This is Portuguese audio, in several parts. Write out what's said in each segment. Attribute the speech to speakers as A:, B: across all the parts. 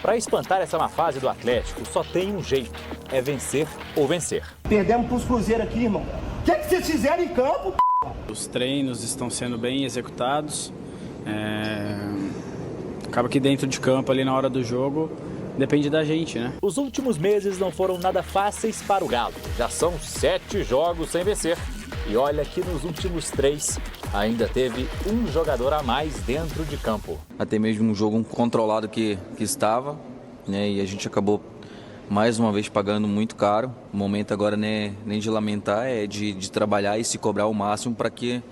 A: Para espantar essa má fase do Atlético, só tem um jeito, é vencer ou vencer.
B: Perdemos pros Cruzeiros aqui, irmão. O que é que vocês fizeram em campo,
C: Os treinos estão sendo bem executados. Acaba que dentro de campo, ali na hora do jogo, depende da gente, né?
A: Os últimos meses não foram nada fáceis para o Galo. Já são 7 jogos sem vencer. E olha que nos últimos 3 ainda teve um jogador a mais dentro de campo.
D: Até mesmo um jogo controlado que estava, né? E a gente acabou mais uma vez pagando muito caro. O momento agora nem de lamentar, é de trabalhar e se cobrar o máximo para que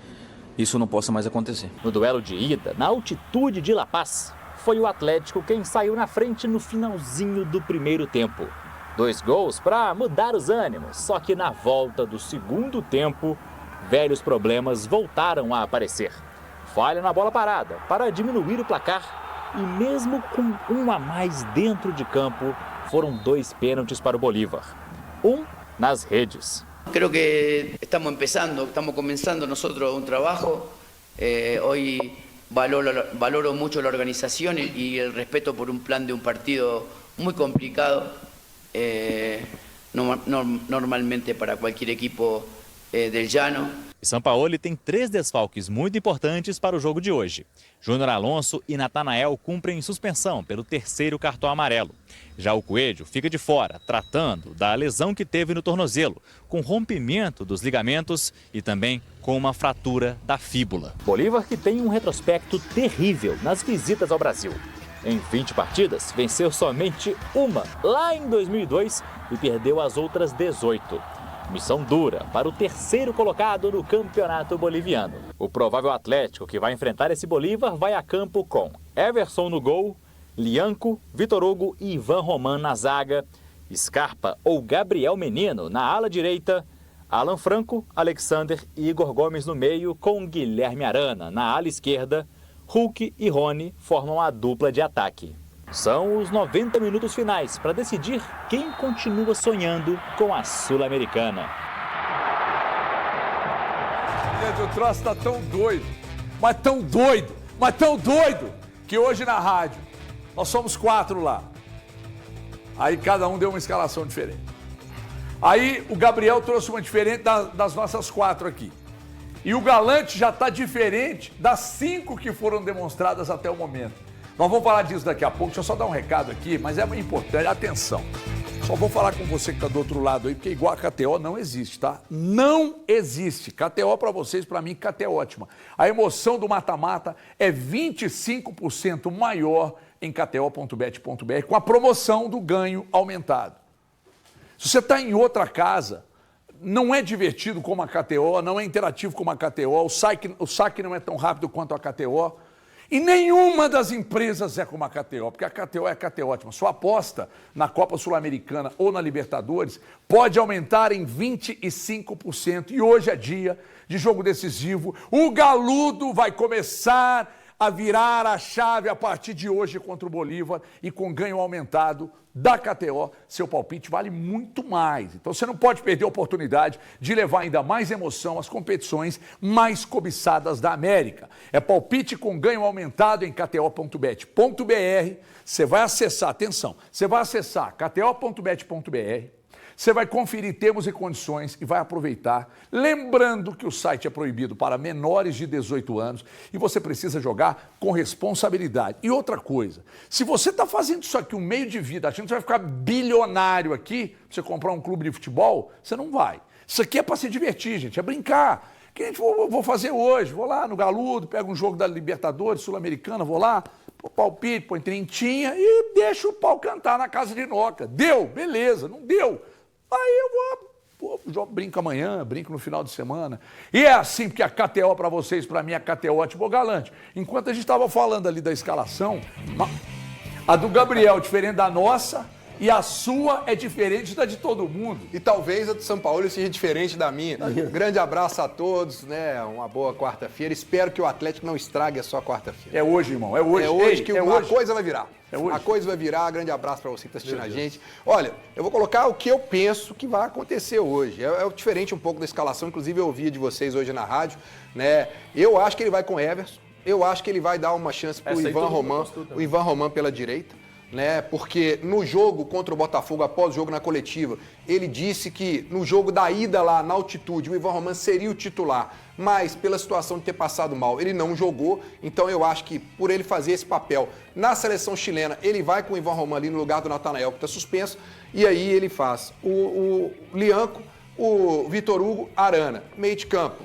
D: isso não possa mais acontecer.
A: No duelo de ida, na altitude de La Paz, foi o Atlético quem saiu na frente no finalzinho do primeiro tempo. 2 gols para mudar os ânimos, só que na volta do segundo tempo, velhos problemas voltaram a aparecer. Falha na bola parada para diminuir o placar e mesmo com um a mais dentro de campo, foram 2 pênaltis para o Bolívar. Um nas redes.
E: Creo que estamos comenzando nosotros un trabajo. Hoy valoro mucho la organización y el respeto por un plan de un partido muy complicado, normalmente para cualquier equipo del llano.
A: Sampaoli tem 3 desfalques muito importantes para o jogo de hoje. Júnior Alonso e Natanael cumprem suspensão pelo 3º cartão amarelo. Já o Coelho fica de fora, tratando da lesão que teve no tornozelo, com rompimento dos ligamentos e também com uma fratura da fíbula. Bolívar que tem um retrospecto terrível nas visitas ao Brasil. Em 20 partidas, venceu somente uma lá em 2002 e perdeu as outras 18. Missão dura para o 3º colocado no campeonato boliviano. O provável Atlético que vai enfrentar esse Bolívar vai a campo com Everson no gol, Lianco, Vitor Hugo e Ivan Roman na zaga, Scarpa ou Gabriel Menino na ala direita, Alan Franco, Alexander e Igor Gomes no meio com Guilherme Arana na ala esquerda, Hulk e Rony formam a dupla de ataque. São os 90 minutos finais para decidir quem continua sonhando com a Sul-Americana.
F: O troço está tão doido, mas tão doido, que hoje na rádio nós somos 4 lá. Aí cada um deu uma escalação diferente. Aí o Gabriel trouxe uma diferente das nossas 4 aqui. E o Galante já está diferente das 5 que foram demonstradas até o momento. Nós vamos falar disso daqui a pouco, deixa eu só dar um recado aqui, mas é importante, atenção. Só vou falar com você que está do outro lado aí, porque igual a KTO não existe, tá? Não existe. KTO para vocês, para mim, KTO é ótima. A emoção do mata-mata é 25% maior em kto.bet.br com a promoção do ganho aumentado. Se você está em outra casa, não é divertido como a KTO, não é interativo como a KTO, o saque não é tão rápido quanto a KTO. E nenhuma das empresas é como a KTO, porque a KTO é a KTO ótima. Sua aposta na Copa Sul-Americana ou na Libertadores pode aumentar em 25%. E hoje é dia de jogo decisivo. O Galudo vai começar a virar a chave a partir de hoje contra o Bolívar e com ganho aumentado da KTO, seu palpite vale muito mais. Então você não pode perder a oportunidade de levar ainda mais emoção às competições mais cobiçadas da América. É palpite com ganho aumentado em kto.bet.br. Você vai acessar, atenção, você vai acessar kto.bet.br. Você vai conferir termos e condições e vai aproveitar. Lembrando que o site é proibido para menores de 18 anos e você precisa jogar com responsabilidade. E outra coisa, se você está fazendo isso aqui um meio de vida, achando que você vai ficar bilionário aqui, pra você comprar um clube de futebol, você não vai. Isso aqui é para se divertir, gente, é brincar. Que a gente vou fazer hoje, vou lá no Galudo, pego um jogo da Libertadores, Sul-Americana, vou lá, pô palpite, põe trintinha e deixa o pau cantar na casa de Noca. Deu, beleza, não deu. Aí eu vou, brinco amanhã, brinco no final de semana. E é assim, porque a KTO para vocês, para mim, a KTO ótimo, Galante. Enquanto a gente estava falando ali da escalação, a do Gabriel diferente da nossa e a sua é diferente da de todo mundo.
G: E talvez a do São Paulo seja diferente da minha. Grande abraço a todos, né? Uma boa quarta-feira. Espero que o Atlético não estrague a sua quarta-feira.
F: É hoje, irmão, é hoje.
G: É hoje que a
F: hoje.
G: coisa vai virar.
F: É hoje.
G: A coisa vai virar. Grande abraço para você que está assistindo a gente. Olha, eu vou colocar o que eu penso que vai acontecer hoje. É diferente um pouco da escalação, inclusive eu ouvi de vocês hoje na rádio, né? Eu acho que ele vai com Everson. Eu acho que ele vai dar uma chance para o Ivan Roman pela direita. né? Porque no jogo contra o Botafogo, após o jogo na coletiva, ele disse que no jogo da ida lá, na altitude, o Ivan Román seria o titular, mas pela situação de ter passado mal, ele não jogou. Então eu acho que por ele fazer esse papel na seleção chilena, ele vai com o Ivan Román ali no lugar do Natanael, que está suspenso, e aí ele faz o Lianco, o Vitor Hugo, Arana, meio de campo,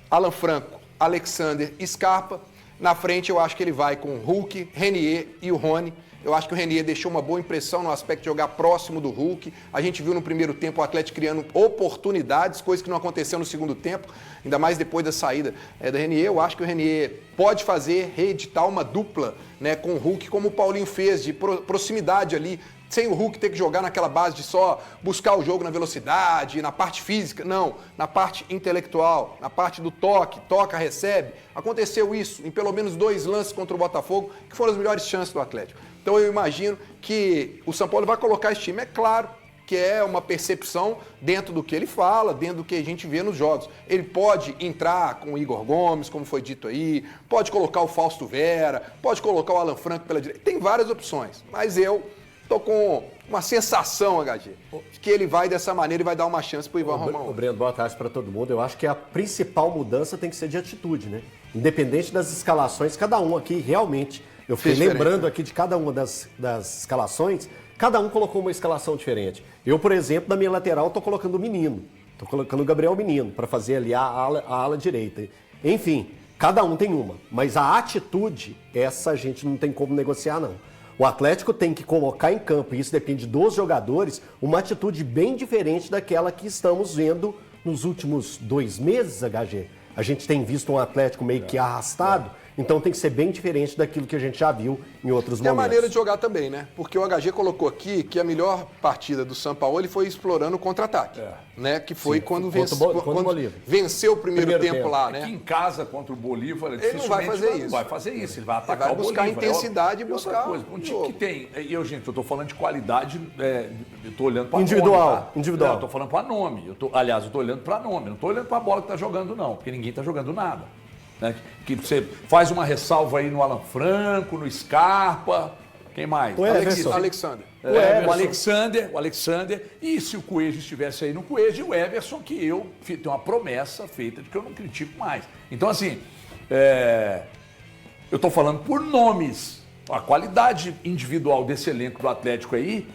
G: Alan Franco, Alexander, Scarpa. Na frente eu acho que ele vai com o Hulk, Renier e o Rony. Eu acho que o Renier deixou uma boa impressão no aspecto de jogar próximo do Hulk. A gente viu no primeiro tempo o Atlético criando oportunidades, coisa que não aconteceu no segundo tempo, ainda mais depois da saída do Renier. Eu acho que o Renier pode fazer, reeditar uma dupla, né, com o Hulk, como o Paulinho fez, de proximidade ali, sem o Hulk ter que jogar naquela base de só buscar o jogo na velocidade, na parte física. Não, na parte intelectual, na parte do toque, toca, recebe. Aconteceu isso em pelo menos 2 lances contra o Botafogo, que foram as melhores chances do Atlético. Então eu imagino que o São Paulo vai colocar esse time. É claro que é uma percepção dentro do que ele fala, dentro do que a gente vê nos jogos. Ele pode entrar com o Igor Gomes, como foi dito aí, pode colocar o Fausto Vera, pode colocar o Alan Franco pela direita. Tem várias opções, mas eu tô com uma sensação, HG, de que ele vai dessa maneira e vai dar uma chance pro Ivan Román.
H: Breno, boa tarde para todo mundo. Eu acho que a principal mudança tem que ser de atitude, né? Independente das escalações, cada um aqui realmente, eu fiquei lembrando aqui de cada uma das escalações, cada um colocou uma escalação diferente. Eu, por exemplo, na minha lateral, tô colocando o Menino, tô colocando o Gabriel Menino para fazer ali a ala direita. Enfim, cada um tem uma, mas a atitude, essa a gente não tem como negociar, não. O Atlético tem que colocar em campo, e isso depende dos jogadores, uma atitude bem diferente daquela que estamos vendo nos últimos 2 meses, HG. A gente tem visto um Atlético meio que arrastado, então tem que ser bem diferente daquilo que a gente já viu em outros momentos.
G: E a maneira de jogar também, né? Porque o HG colocou aqui que a melhor partida do Sampaoli foi explorando o contra-ataque, né? Que foi quando venceu o primeiro tempo lá, né?
F: Aqui em casa contra o Bolívar,
G: ele não vai fazer isso.
F: Não vai fazer isso, ele vai atacar
G: ele vai buscar
F: o Bolívar.
G: Intensidade e buscar
F: coisa. Um time que tem, gente, eu tô falando de qualidade, eu tô olhando para
H: individual,
F: nome, tá?
H: individual.
F: Eu tô falando para nome. Aliás, eu tô olhando para nome, não tô olhando para a bola que tá jogando não, porque ninguém tá jogando nada. Né? Que você faz uma ressalva aí no Alan Franco, no Scarpa, quem mais?
G: O Alexander.
F: O Alexander. E se o Coelho estivesse aí no Coelho, o Everson, que eu tenho uma promessa feita de que eu não critico mais. Então, assim, eu estou falando por nomes. A qualidade individual desse elenco do Atlético aí,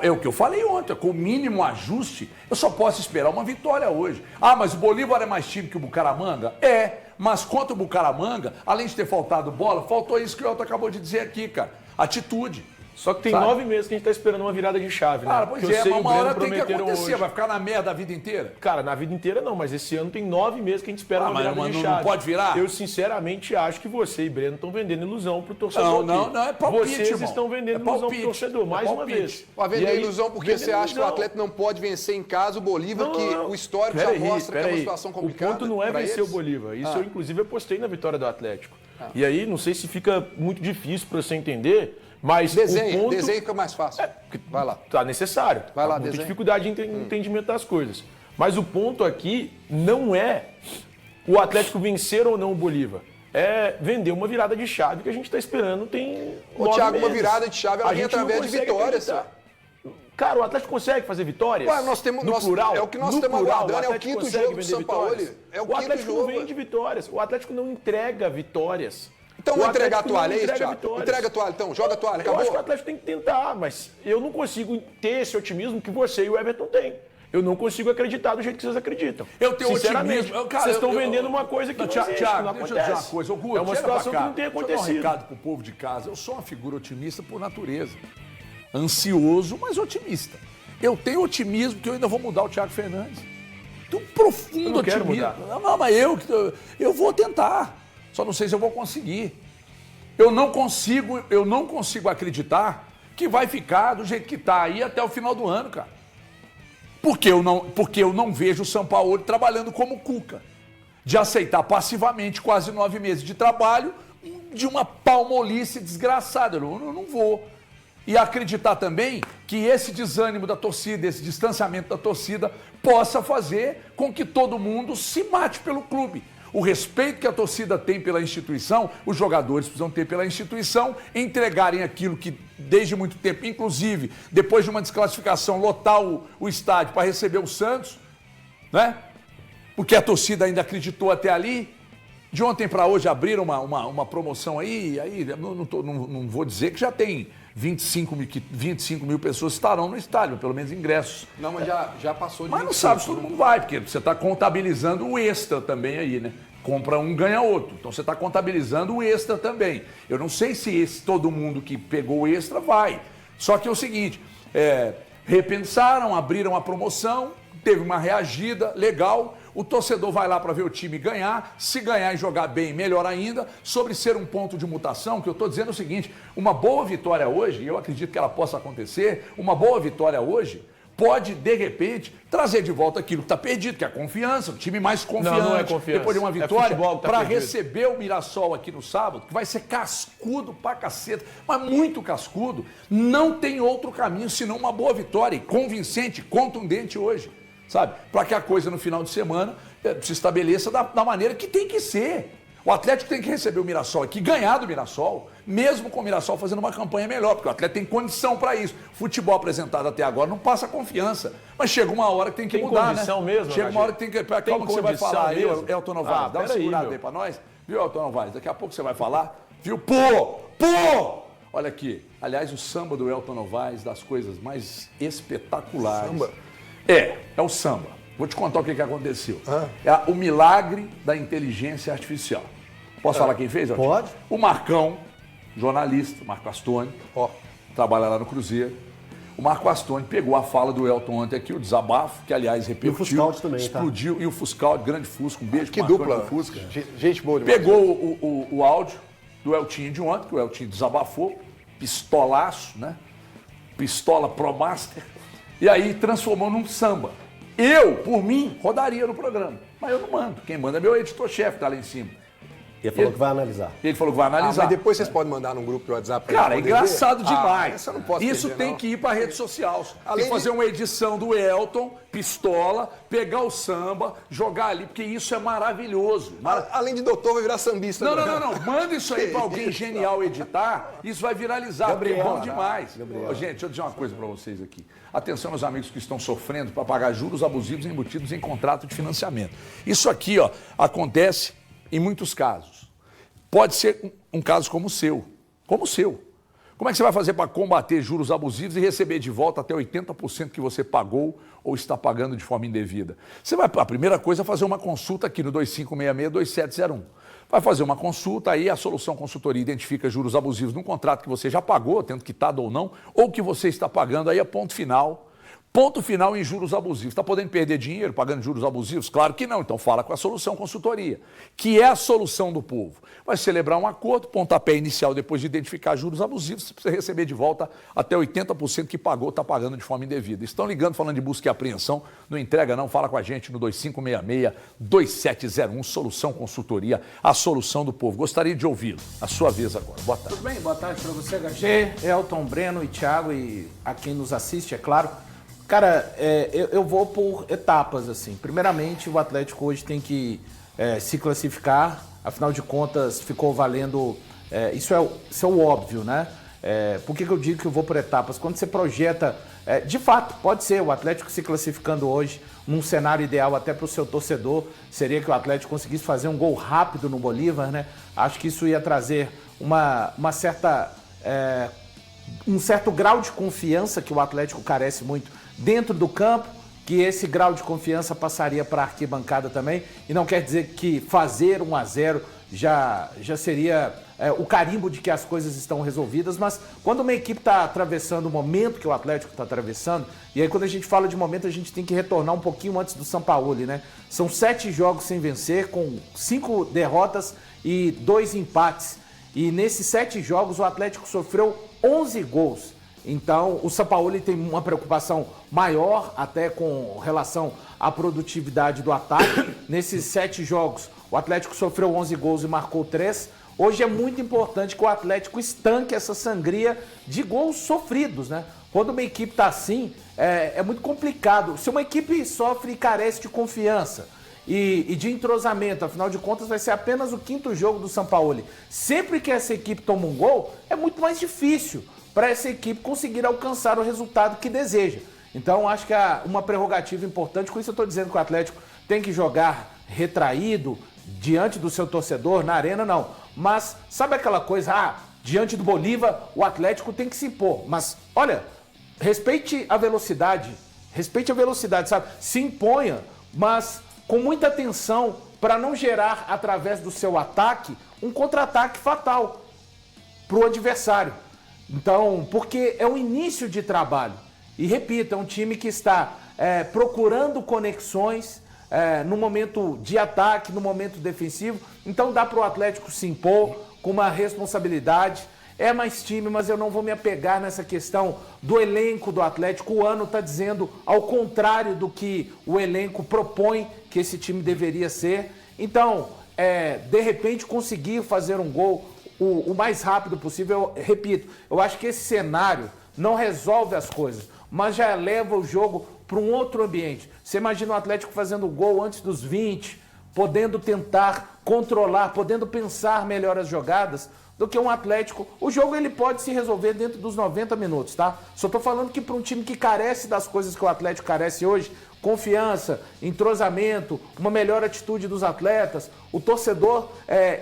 F: é o que eu falei ontem, com o mínimo ajuste, eu só posso esperar uma vitória hoje. Ah, mas o Bolívar é mais time que o Bucaramanga? Mas contra o Bucaramanga, além de ter faltado bola, faltou isso que o Elton acabou de dizer aqui, cara. Atitude.
I: Só que tem 9 meses que a gente tá esperando uma virada de chave, né?
F: Cara, pois mas uma hora tem que acontecer, hoje. Vai ficar na merda a vida inteira?
I: Cara, na vida inteira não, mas esse ano tem 9 meses que a gente espera uma virada de chave.
F: Não pode virar?
I: Eu sinceramente acho que você e Breno estão vendendo ilusão pro torcedor.
F: Não, é palpite,
I: Vocês estão vendendo ilusão pro torcedor, mais uma vez.
G: Vai vender ilusão porque você acha que o Atlético não pode vencer em casa o Bolívar, que o histórico já mostra que é uma situação complicada.
I: O ponto não é vencer o Bolívar. Isso eu, inclusive, apostei na vitória do Atlético. E aí, não sei se fica muito difícil para você entender. Mas
G: desenho fica mais fácil. Vai lá.
I: Tá necessário.
G: Vai lá,
I: muita dificuldade de entendimento das coisas. Mas o ponto aqui não é o Atlético vencer ou não o Bolívar. É vender uma virada de chave que a gente está esperando tem 9
G: Thiago,
I: meses.
G: uma virada de chave ela vem através de vitórias.
I: Cara, o Atlético consegue fazer vitórias?
G: Nós temos,
I: no plural,
G: é o que nós estamos aguardando, é o quinto jogo do São Paulo.
I: O Atlético não vende vitórias. O Atlético não entrega vitórias.
G: Então vou entregar a toalha, é isso, Thiago? Entrega a toalha, então, joga a toalha, acabou?
I: Eu acho que o Atlético tem que tentar, mas eu não consigo ter esse otimismo que você e o Everton têm. Eu não consigo acreditar do jeito que vocês acreditam.
F: Eu tenho
I: sinceramente,
F: otimismo.
I: Vocês estão vendendo uma coisa que não existe,
F: Thiago,
I: não
F: deixa eu dizer uma coisa.
I: É uma situação que não tem acontecido.
F: Deixa eu dar um recado pro povo de casa. Eu sou uma figura otimista por natureza. Ansioso, mas otimista. Eu tenho otimismo que eu ainda vou mudar o Thiago Fernandes. Tenho um profundo otimismo. Não, mas eu vou tentar. Só não sei se eu vou conseguir. Eu não consigo acreditar que vai ficar do jeito que está aí até o final do ano, cara. Porque eu não vejo o São Paulo trabalhando como Cuca. De aceitar passivamente quase 9 meses de trabalho de uma palmolice desgraçada. Eu não vou. E acreditar também que esse desânimo da torcida, esse distanciamento da torcida possa fazer com que todo mundo se mate pelo clube. O respeito que a torcida tem pela instituição, os jogadores precisam ter pela instituição, entregarem aquilo que desde muito tempo, inclusive depois de uma desclassificação, lotar o estádio para receber o Santos, né? Porque a torcida ainda acreditou até ali. De ontem para hoje abriram uma promoção aí não vou dizer que já tem 25 mil pessoas estarão no estádio, pelo menos ingressos.
G: Não, mas já passou de
F: Mas não
G: 25,
F: sabe se todo mundo vai, porque você está contabilizando o extra também aí, né? Compra um, ganha outro. Então você está contabilizando o extra também. Eu não sei se todo mundo que pegou o extra vai. Só que é o seguinte, repensaram, abriram a promoção, teve uma reagida legal, o torcedor vai lá para ver o time ganhar, se ganhar e jogar bem, melhor ainda. Sobre ser um ponto de mutação, que eu estou dizendo é o seguinte, uma boa vitória hoje, e eu acredito que ela possa acontecer, uma boa vitória hoje pode, de repente, trazer de volta aquilo que está perdido, que é a confiança, o time mais confiante,
I: não é confiança.
F: depois de uma vitória, para
I: perdido.
F: receber o Mirassol aqui no sábado, que vai ser cascudo pra caceta, mas muito cascudo. Não tem outro caminho senão uma boa vitória, convincente, contundente hoje. Sabe? Para que a coisa no final de semana se estabeleça da maneira que tem que ser. O Atlético tem que receber o Mirassol aqui, ganhar do Mirassol, mesmo com o Mirassol fazendo uma campanha melhor, porque o Atlético tem condição para isso. Futebol apresentado até agora não passa confiança, mas chega uma hora que tem que mudar, né?
I: Condição mesmo,
F: chega uma hora que tem que... Calma que você vai falar aí,
I: mesmo.
F: Elton Novaes, dá uma segurada aí para nós. Viu, Elton Novaes? Daqui a pouco você vai falar. Viu? Pô! Olha aqui. Aliás, o samba do Elton Novaes, das coisas mais espetaculares.
G: Samba?
F: É o samba. Vou te contar o que aconteceu. É o milagre da inteligência artificial. Posso falar quem fez?
H: Pode.
F: O Marcão, jornalista, Marco Astoni, trabalha lá no Cruzeiro. O Marco Astoni pegou a fala do Elton ontem aqui, o desabafo, que aliás repercutiu.
H: E o Fuscaldi também,
F: explodiu. Tá? E o Fuscaldi, grande Fusca, um beijo
G: que
F: pro
G: dupla.
F: Marcão, Fusca.
G: Gente boa demais.
F: Pegou o áudio do Eltinho de ontem, que o Eltinho desabafou, pistolaço, né? Pistola Pro Master. E aí transformou num samba. Eu, por mim, rodaria no programa. Mas eu não mando. Quem manda é meu editor-chefe, tá lá em cima.
H: Ele falou que vai analisar.
F: Ele falou que vai analisar.
G: Mas depois vocês podem mandar num grupo do WhatsApp pra
F: Cara, é
G: gente
F: engraçado
G: ver.
F: demais.
G: Essa eu não posso
F: Isso
G: perder,
F: tem
G: não.
F: que ir pra rede social.
G: Além
F: Tem que fazer
G: de-
F: uma edição do Elton, pistola, pegar o samba, jogar ali, porque isso é maravilhoso.
G: Além de doutor, vai virar sambista.
F: Não,
G: agora.
F: não. Manda isso aí pra alguém genial editar, isso vai viralizar, porque é bom demais. Ô, gente, deixa eu dizer uma coisa pra vocês aqui. Atenção aos amigos que estão sofrendo para pagar juros abusivos embutidos em contrato de financiamento. Isso aqui, acontece em muitos casos. Pode ser um caso como o seu. Como o seu. Como é que você vai fazer para combater juros abusivos e receber de volta até 80% que você pagou ou está pagando de forma indevida? Você vai, a primeira coisa é fazer uma consulta aqui no 2566-2701. Vai fazer uma consulta, aí a Solução Consultoria identifica juros abusivos num contrato que você já pagou, tendo quitado ou não, ou que você está pagando, aí é ponto final. Ponto final em juros abusivos. Está podendo perder dinheiro pagando juros abusivos? Claro que não. Então fala com a Solução Consultoria, que é a solução do povo. Vai celebrar um acordo, pontapé inicial depois de identificar juros abusivos, você precisa receber de volta até 80% que pagou, está pagando de forma indevida. Estão ligando falando de busca e apreensão, não entrega não, fala com a gente no 2566-2701, Solução Consultoria, a solução do povo. Gostaria de ouvi-lo. A sua vez agora. Boa tarde.
J: Tudo bem? Boa tarde para você, HG, Elton, Breno e Thiago e a quem nos assiste, é claro. Cara, eu vou por etapas, assim. Primeiramente, o Atlético hoje tem que se classificar, afinal de contas, ficou valendo... Isso é o óbvio, né? Por que eu digo que eu vou por etapas? Quando você projeta... de fato, pode ser o Atlético se classificando hoje, num cenário ideal até para o seu torcedor, seria que o Atlético conseguisse fazer um gol rápido no Bolívar, né? Acho que isso ia trazer uma certa... um certo grau de confiança que o Atlético carece muito dentro do campo, que esse grau de confiança passaria para a arquibancada também, e não quer dizer que fazer 1-0 já seria o carimbo de que as coisas estão resolvidas, mas quando uma equipe está atravessando o momento que o Atlético está atravessando, e aí quando a gente fala de momento a gente tem que retornar um pouquinho antes do Sampaoli, né? São 7 jogos sem vencer, com 5 derrotas e 2 empates, e nesses 7 jogos o Atlético sofreu 11 gols. Então, o Sampaoli tem uma preocupação maior até com relação à produtividade do ataque. Nesses 7 jogos, o Atlético sofreu 11 gols e marcou 3. Hoje é muito importante que o Atlético estanque essa sangria de gols sofridos, né? Quando uma equipe está assim, é muito complicado. Se uma equipe sofre e carece de confiança e de entrosamento. Afinal de contas, vai ser apenas o 5º jogo do Sampaoli. Sempre que essa equipe toma um gol, é muito mais difícil para essa equipe conseguir alcançar o resultado que deseja. Então, acho que é uma prerrogativa importante. Com isso, eu estou dizendo que o Atlético tem que jogar retraído diante do seu torcedor, na arena, não. Mas, sabe aquela coisa, diante do Bolívar, o Atlético tem que se impor. Mas, olha, respeite a velocidade, sabe? Se imponha, mas com muita atenção para não gerar, através do seu ataque, um contra-ataque fatal para o adversário. Então, porque é o início de trabalho. E repito, é um time que está procurando conexões no momento de ataque, no momento defensivo. Então dá para o Atlético se impor com uma responsabilidade. É mais time, mas eu não vou me apegar nessa questão do elenco do Atlético. O ano está dizendo ao contrário do que o elenco propõe que esse time deveria ser. Então, de repente, conseguir fazer um gol o mais rápido possível. Eu repito, eu acho que esse cenário não resolve as coisas, mas já leva o jogo para um outro ambiente. Você imagina o Atlético fazendo gol antes dos 20, podendo tentar controlar, podendo pensar melhor as jogadas, do que um Atlético. O jogo ele pode se resolver dentro dos 90 minutos, tá? Só tô falando que para um time que carece das coisas que o Atlético carece hoje, confiança, entrosamento, uma melhor atitude dos atletas, o torcedor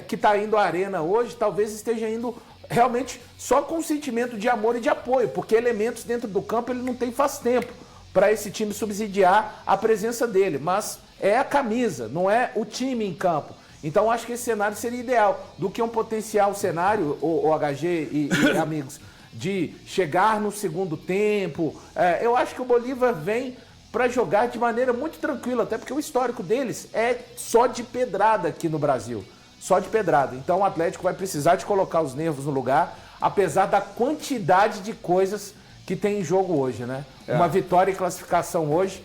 J: que está indo à arena hoje talvez esteja indo realmente só com um sentimento de amor e de apoio, porque elementos dentro do campo ele não tem faz tempo para esse time subsidiar a presença dele, mas é a camisa, não é o time em campo. Então acho que esse cenário seria ideal, do que um potencial cenário, o HG e amigos, de chegar no segundo tempo. Eu acho que o Bolívar vem para jogar de maneira muito tranquila, até porque o histórico deles é só de pedrada aqui no Brasil. Só de pedrada. Então o Atlético vai precisar de colocar os nervos no lugar, apesar da quantidade de coisas que tem em jogo hoje, né? Uma vitória e classificação hoje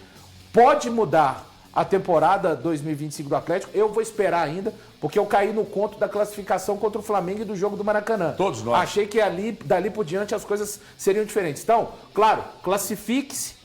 J: pode mudar a temporada 2025 do Atlético. Eu vou esperar ainda, porque eu caí no conto da classificação contra o Flamengo e do jogo do Maracanã. Todos nós. Achei que dali por diante as coisas seriam diferentes. Então, claro, classifique-se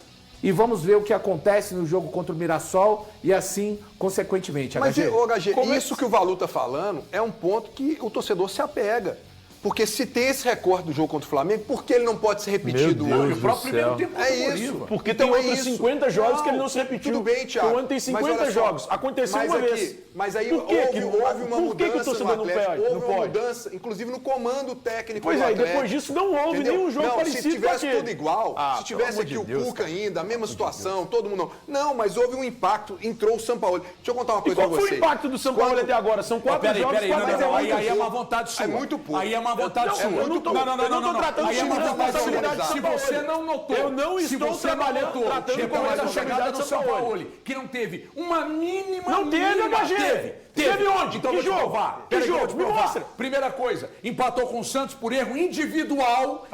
J: e vamos ver o que acontece no jogo contra o Mirassol e assim, consequentemente.
G: Mas, HG, isso que o Valu tá falando é um ponto que o torcedor se apega. Porque se tem esse recorde do jogo contra o Flamengo, por que ele não pode ser repetido hoje?
I: O próprio primeiro tempo
G: é isso.
I: Porque então tem outros 50 jogos que ele não se repetiu.
G: Tudo bem, Thiago.
I: O ano tem 50 jogos. Aconteceu uma vez.
G: Mas aí
I: houve
G: uma mudança no Atlético. Houve uma
I: mudança,
G: inclusive no comando técnico
I: do
G: Atlético.
I: Depois disso não houve nenhum jogo parecido.
G: Se tivesse tudo igual, se tivesse aqui o Cuca ainda, a mesma situação, todo mundo não, mas houve um impacto, entrou o Sampaoli. Deixa eu contar uma coisa pra vocês.
I: Qual foi o impacto do Sampaoli até agora? São 4 jogos,
F: aí é uma vontade sua.
G: É muito pouco.
F: Aí é uma vontade sua.
I: Eu não estou tratando de responsabilidade.
F: Se você não notou,
I: eu não estou trabalhando tratando com
F: a chegada do Sampaoli, que não teve uma mínima.
I: Não teve, HG. Teve onde?
F: Então
I: que jogo?
F: Que jogo? Me mostra. Primeira coisa, empatou com o Santos por erro individual.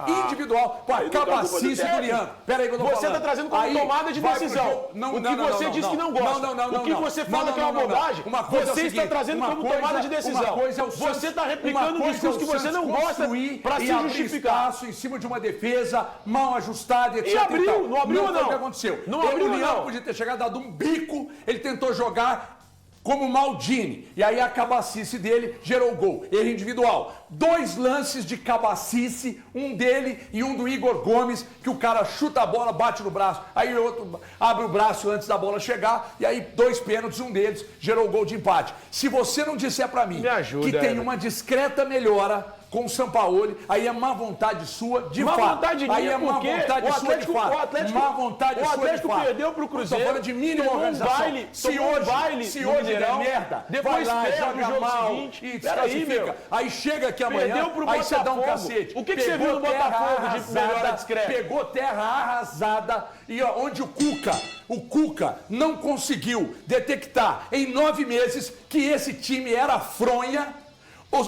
F: Com a cabacice do Leandro. Pera aí que eu tô falando.
I: Você está trazendo como tomada de decisão. O que você diz que não gosta. O que você fala que é uma bobagem, você está trazendo como tomada de decisão. Você está replicando um discurso que você não gosta para se justificar.
F: Espaço em cima de uma defesa mal ajustada, etc.
I: E abriu, não abriu ou não?
F: O que aconteceu?
I: Não abriu ou não?
F: Podia ter chegado, dado um bico, ele tentou jogar como Maldini. E aí a cabacice dele gerou o gol. Erro individual. 2 lances de cabacice, um dele e um do Igor Gomes, que o cara chuta a bola, bate no braço. Aí o outro abre o braço antes da bola chegar. E aí 2 pênaltis, um deles gerou o gol de empate. Se você não disser pra mim que tem uma discreta melhora com o Sampaoli, aí é má vontade sua de fato.
I: Má vontade minha,
F: aí é má vontade sua de fato.
I: O Atlético,
F: má vontade
I: o Atlético
F: sua de fato.
I: Perdeu pro Cruzeiro.
F: Tô falando de mínima organização. Se hoje der merda,
I: depois
F: joga
I: o jogo
F: mal
I: seguinte,
F: e desclassifica. Aí chega aqui amanhã, aí você dá um cacete.
I: O que você viu no Botafogo de melhora discreta?
F: Pegou terra arrasada e ó, onde o Cuca não conseguiu detectar em 9 meses que esse time era fronha.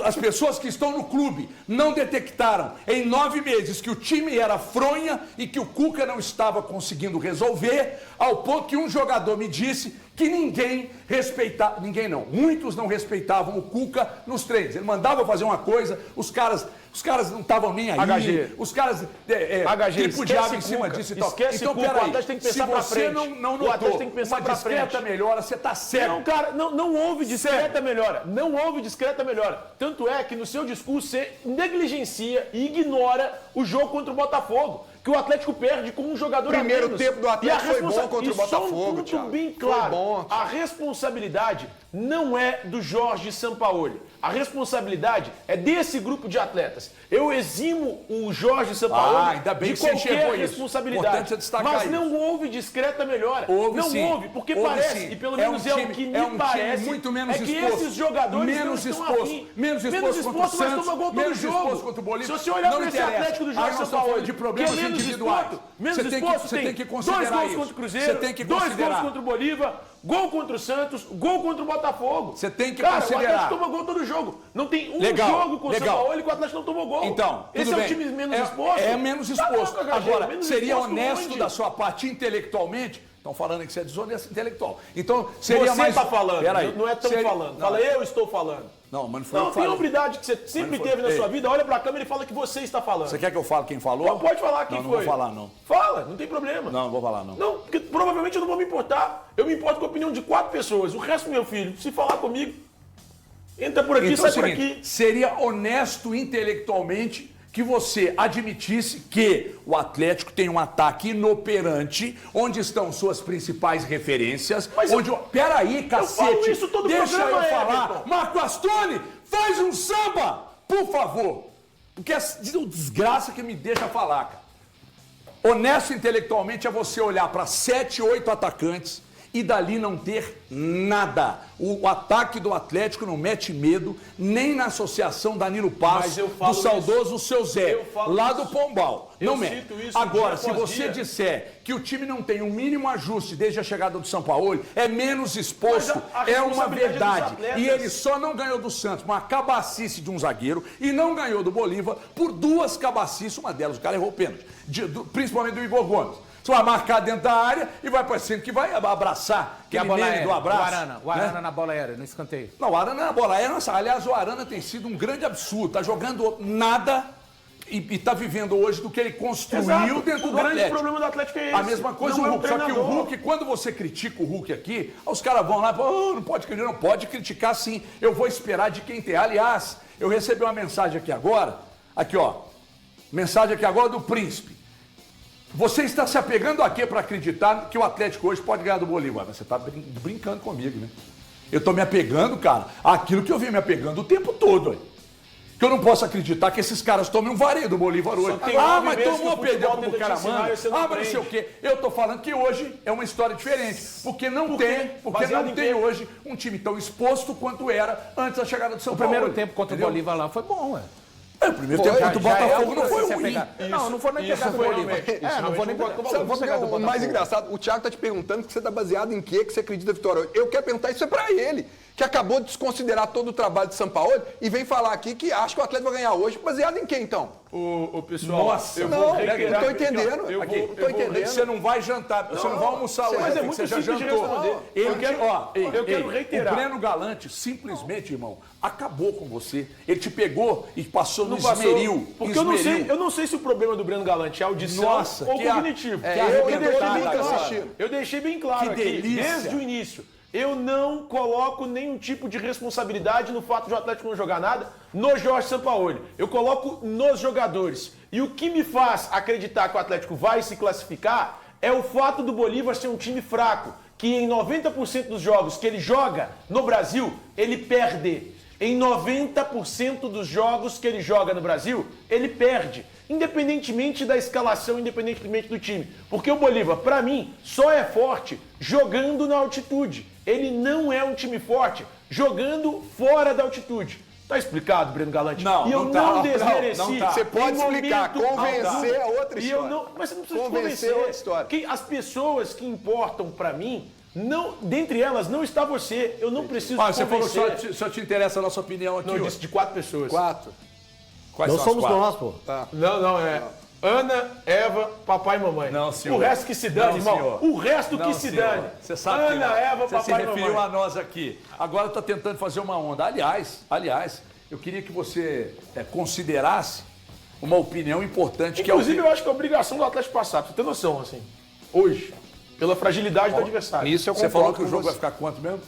F: As pessoas que estão no clube não detectaram em 9 meses que o time era fronha e que o Cuca não estava conseguindo resolver, ao ponto que um jogador me disse que muitos não respeitavam o Cuca nos treinos. Ele mandava fazer uma coisa, os caras Os caras não estavam nem aí.
I: HG.
F: Os caras
I: HG,
F: tripudiavam em cima disso e tal.
I: Esquece
F: então,
I: Cuca, o Atlético tem que pensar pra frente.
F: Se você não notou
I: o Atlético tem que pensar
F: uma
I: pra
F: discreta
I: frente.
F: melhora, você tá cego.
I: Não, cara, não houve discreta melhora. Não houve discreta melhora. Tanto é que no seu discurso você negligencia e ignora o jogo contra o Botafogo. Que o Atlético perde com um jogador a menos.
G: Primeiro tempo do Atlético foi bom contra o Botafogo,
I: só um ponto bem claro. A responsabilidade não é do Jorge Sampaoli. A responsabilidade é desse grupo de atletas. Eu eximo o Jorge Sampaoli
F: ainda bem
I: de
F: que você
I: qualquer
F: isso.
I: responsabilidade. Mas não houve discreta melhora. Houve, porque parece, e pelo menos é o que me parece,
F: muito menos
I: que
F: exposto.
I: esses jogadores
F: menos
I: não estão
F: exposto.
I: afim.
F: Menos exposto contra o Santos,
I: mas toma gol todo jogo.
F: Contra o Bolívia.
I: Se você olhar para esse
F: interessa.
I: Atlético do Jorge Sampaoli,
F: de problemas
I: que é menos
F: individuais.
I: Você
F: tem que considerar
I: 2 gols
F: isso.
I: contra o Cruzeiro,
F: Você tem que
I: 2
F: considerar.
I: gols contra o Bolívia, gol contra o Santos, gol contra o Botafogo.
F: Você tem que
I: considerar. O
F: considerar.
I: Atlético toma gol todo jogo. Não tem um
F: Legal,
I: jogo com o Sampaoli que o Atlético não tomou gol.
F: Então,
I: esse
F: tudo
I: é
F: bem.
I: um time menos exposto?
F: É menos exposto.
I: Tá louco,
F: Agora,
I: menos
F: seria
I: exposto
F: honesto
I: onde?
F: da sua parte intelectualmente. Estão falando que você é desonesto intelectual. Então, seria
I: Você
F: mais...
I: está falando,
F: Peraí.
I: não é tão falando.
F: Não.
I: Fala, eu estou falando.
F: Não, mas não foi eu
I: Não,
F: que
I: tem
F: falei.
I: hombridade que você sempre teve na sua vida. Olha pra câmera e fala que você está falando.
F: Você quer que eu fale quem falou?
I: Não, pode falar quem
F: não,
I: foi.
F: Não vou falar, não.
I: Fala, não tem problema.
F: Não vou falar, não.
I: Não, porque provavelmente eu não vou me importar. Eu me importo com a opinião de 4 pessoas. O resto, meu filho, se falar comigo, entra por aqui,
F: Então,
I: sai
F: é o
I: por
F: seguinte,
I: aqui.
F: seria honesto intelectualmente que você admitisse que o Atlético tem um ataque inoperante, onde estão suas principais referências,
I: Mas
F: onde... Peraí, cacete!
I: falo isso todo
F: deixa
I: programa,
F: eu falar!
I: Everton.
F: Marco Astoni, faz um samba, por favor! Porque é desgraça que me deixa falar, cara. Honesto intelectualmente é você olhar para 7, 8 atacantes e dali não ter nada. O ataque do Atlético não mete medo, nem na associação Danilo Passo, do saudoso Seu Zé, lá do Pombal. Não mete. Agora, se você disser que o time não tem um mínimo ajuste desde a chegada do Sampaoli, é menos exposto, é uma verdade. E ele só não ganhou do Santos, uma cabacice de um zagueiro, e não ganhou do Bolívar por 2 cabacices, uma delas o cara errou o pênalti, principalmente do Igor Gomes. Você vai marcar dentro da área e vai parecendo que vai abraçar.
J: Que a bola aérea,
F: do abraço.
J: O Arana
F: né?
J: na bola aérea, no escanteio.
F: Não, o Arana na bola aérea, aliás, o Arana tem sido um grande absurdo. Tá jogando nada e tá vivendo hoje do que ele construiu dentro do Atlético.
I: O grande problema do Atlético é esse.
F: A mesma coisa
I: não
F: o
I: é
F: Hulk. Só que o
I: treinador.
F: Hulk, quando você critica o Hulk aqui, os caras vão lá e falam, não pode criticar, não pode criticar sim. Eu vou esperar de quem tem. Aliás, eu recebi uma mensagem aqui agora, aqui ó, mensagem aqui agora do Príncipe. Você está se apegando a quê para acreditar que o Atlético hoje pode ganhar do Bolívar? Você está brincando comigo, né? Eu estou me apegando, cara, àquilo que eu venho me apegando o tempo todo, aí. Que eu não posso acreditar que esses caras tomem um vareio do Bolívar hoje. Mas tomou, perdeu pro Bucaramanga. Mas não sei o quê. Eu estou falando que hoje é uma história diferente. Porque não tem hoje um time tão exposto quanto era antes da chegada do São Paulo.
J: O primeiro tempo contra o Bolívar lá foi bom, ué.
F: O primeiro tempo contra o Botafogo não foi ruim.
J: Não foi nem pegar do Bolívar.
G: Não vou nem pegar do Botafogo. O mais engraçado, o Thiago tá te perguntando que você tá baseado em quê, que você acredita na vitória. Eu quero perguntar isso é pra ele, que acabou de desconsiderar todo o trabalho de Sampaoli e vem falar aqui que acha que o Atlético vai ganhar hoje. Baseado em quê, então?
I: O pessoal,
F: Nossa,
I: eu
F: não
I: tô
G: entendendo.
F: Tô entendendo. Você não vai jantar, você não vai almoçar hoje,
I: mas é muito
F: você já
I: simples de
F: jantou.
I: responder. Eu quero reiterar.
F: O Breno Galante, simplesmente, irmão, acabou com você. Ele te pegou e passou no esmeril.
I: Porque eu não sei se o problema do Breno Galante é audição ou cognitivo. Eu deixei bem claro aqui, desde o início. Eu não coloco nenhum tipo de responsabilidade no fato de o Atlético não jogar nada no Jorge Sampaoli. Eu coloco nos jogadores. E o que me faz acreditar que o Atlético vai se classificar é o fato do Bolívar ser um time fraco, que em 90% dos jogos que ele joga no Brasil, ele perde. Em 90% dos jogos que ele joga no Brasil, ele perde. Independentemente da escalação, independentemente do time. Porque o Bolívar, pra mim, só é forte jogando na altitude. Ele não é um time forte jogando fora da altitude. Tá explicado, Breno Galante?
F: Não,
I: e eu não desmereci.
F: Não tá.
G: Você pode explicar, convencer é outra história.
I: E eu não, mas você não precisa convencer.
G: É outra história.
I: As pessoas que importam pra mim, não, dentre elas não está você. Eu não preciso
F: você
I: convencer.
F: falou que só te interessa a nossa opinião aqui.
I: Não, eu disse de 4 pessoas.
G: 4.
F: Quais
H: não
F: são
H: somos nós, pô.
G: Tá.
I: Não, é Ana, Eva, papai e mamãe.
F: Não, senhor.
I: O resto que se dane,
F: não,
I: irmão.
F: Senhor.
I: O resto
F: não,
I: que se
F: senhor.
I: dane.
F: Você sabe
I: Ana,
F: que não.
I: Eva,
F: você
I: papai
F: se
I: e mamãe.
F: referiu a nós aqui. Agora está tentando fazer uma onda. Aliás, eu queria que você considerasse uma opinião importante.
I: Inclusive, eu acho que é obrigação do Atlético passar, pra você ter noção, assim, hoje, pela fragilidade do adversário.
F: Isso você falou que o jogo vai ficar quanto mesmo?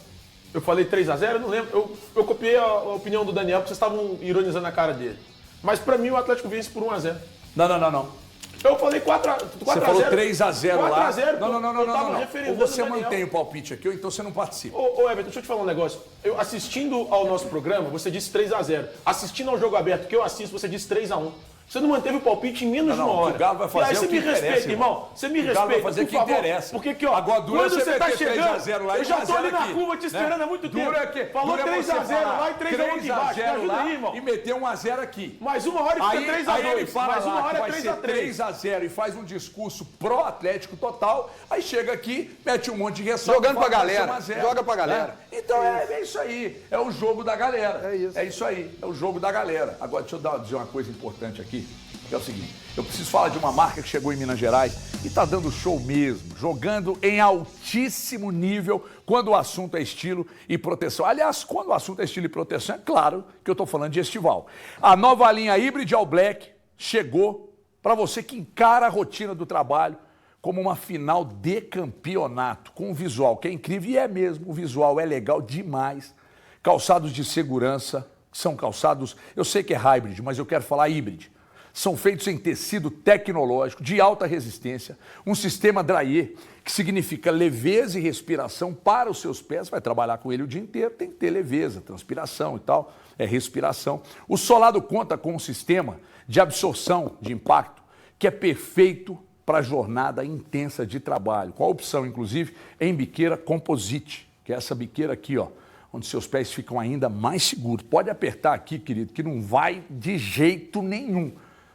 I: Eu falei 3-0, eu não lembro. Eu copiei a opinião do Daniel, porque vocês estavam ironizando a cara dele. Mas pra mim, o Atlético vence por 1-0.
F: Não.
I: Eu falei 4-0.
F: Você falou 3-0 lá.
I: 4-0.
F: Não. Ou você mantém o palpite aqui, ou então você não participa.
I: Ô Everton, deixa eu te falar um negócio. Eu assistindo ao nosso programa, você disse 3-0. Assistindo ao Jogo Aberto, que eu assisto, você disse 3-1. Você não manteve o palpite em menos de uma hora.
F: O Galo vai fazer o que interessa,
I: me respeita, irmão. Você me respeita,
F: o Galo vai fazer o que interessa.
I: Porque aqui, ó,
F: agora,
I: quando você tá chegando,
F: lá,
I: eu já tô ali na curva te esperando há muito tempo. Falou 3-0 lá e 3-1 aqui embaixo. Me ajuda aí, irmão.
F: E meteu 1-0 aqui.
I: Mais uma hora e fica 3-2.
F: Aí ele fala
I: mais uma
F: lá
I: hora
F: que vai ser 3-0 e faz um discurso pró-Atlético total. Aí chega aqui, mete um monte de ressalva.
G: Jogando pra galera. Joga pra galera.
F: Então é isso aí. É o jogo da galera. É isso aí. É o jogo da galera. Agora, deixa eu dizer uma coisa importante aqui. Que é o seguinte, eu preciso falar de uma marca que chegou em Minas Gerais e tá dando show mesmo, jogando em altíssimo nível quando o assunto é estilo e proteção. Aliás, quando o assunto é estilo e proteção, é claro que eu tô falando de Estival. A nova linha Hybrid All Black chegou para você que encara a rotina do trabalho como uma final de campeonato, com um visual que é incrível e é mesmo, o visual é legal demais. Calçados de segurança, são calçados, eu sei que é hybrid, mas eu quero falar híbrido. São feitos em tecido tecnológico, de alta resistência, um sistema Dryer, que significa leveza e respiração para os seus pés. Vai trabalhar com ele o dia inteiro, tem que ter leveza, transpiração e tal, respiração. O solado conta com um sistema de absorção de impacto que é perfeito para a jornada intensa de trabalho, com a opção, inclusive, em biqueira composite, que é essa biqueira aqui, ó, onde seus pés ficam ainda mais seguros. Pode apertar aqui, querido, que não vai de jeito nenhum.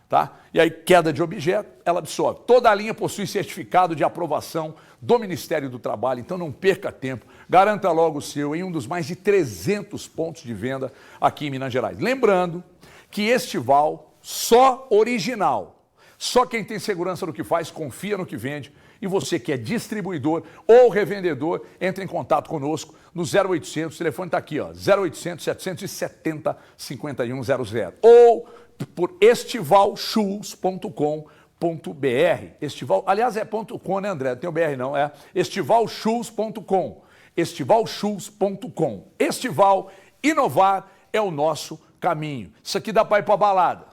F: Tá? E aí, queda de objeto, ela absorve. Toda a linha possui certificado de aprovação do Ministério do Trabalho, então não perca tempo. Garanta logo o seu em um dos mais de 300 pontos de venda aqui em Minas Gerais. Lembrando que Estival, só original, só quem tem segurança no que faz, confia no que vende. E você que é distribuidor ou revendedor, entre em contato conosco no 0800, o telefone está aqui, ó, 0800 770 5100. Ou por estivalshoes.com.br. Estival, aliás, é .com, né, André? Não tem o BR não, é estivalshoes.com. Estivalshoes.com. Estival, inovar é o nosso caminho. Isso aqui dá para ir para balada.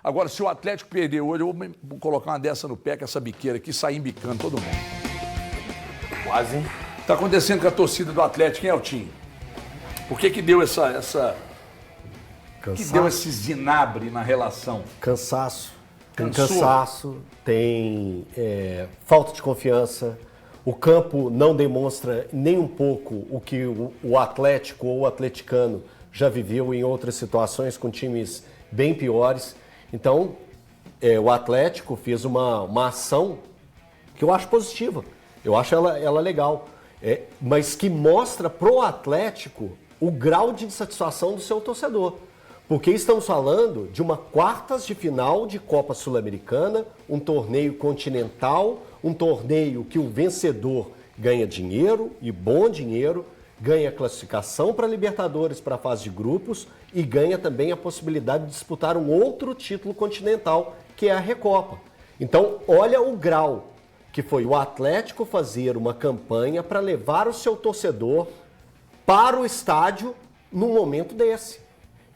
F: Agora, se o Atlético perder hoje, eu vou colocar uma dessa no pé, com essa biqueira aqui, sair embicando todo mundo.
I: Quase, hein?
F: Tá acontecendo com a torcida do Atlético, hein, Eltinho? Por que deu essa... que deu esse zinabre na relação?
H: Cansaço. Tem cansaço, tem falta de confiança. O campo não demonstra nem um pouco o que o Atlético ou o atleticano já viveu em outras situações com times bem piores. Então, o Atlético fez uma ação que eu acho positiva. Eu acho ela legal. Mas que mostra pro Atlético o grau de insatisfação do seu torcedor. Porque estamos falando de uma quartas de final de Copa Sul-Americana, um torneio continental, um torneio que o vencedor ganha dinheiro, e bom dinheiro, ganha classificação para Libertadores, para a fase de grupos, e ganha também a possibilidade de disputar um outro título continental, que é a Recopa. Então, olha o grau que foi o Atlético fazer uma campanha para levar o seu torcedor para o estádio num momento desse.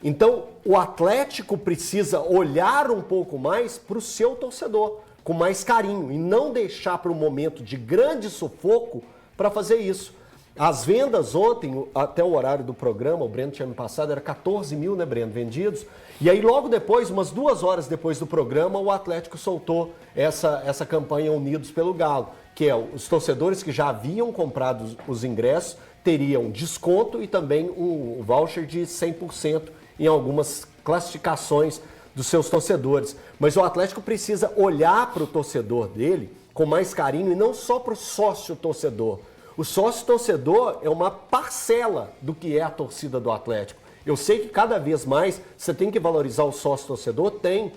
H: Então, o Atlético precisa olhar um pouco mais para o seu torcedor, com mais carinho, e não deixar para um momento de grande sufoco para fazer isso. As vendas ontem, até o horário do programa, o Breno tinha me passado, era 14 mil, né, Breno, vendidos. E aí, logo depois, umas 2 horas depois do programa, o Atlético soltou essa campanha Unidos pelo Galo, que é os torcedores que já haviam comprado os ingressos teriam desconto e também um voucher de 100% em algumas classificações dos seus torcedores. Mas o Atlético precisa olhar para o torcedor dele com mais carinho e não só para o sócio-torcedor. O sócio-torcedor é uma parcela do que é a torcida do Atlético. Eu sei que cada vez mais você tem que valorizar o sócio-torcedor, tem,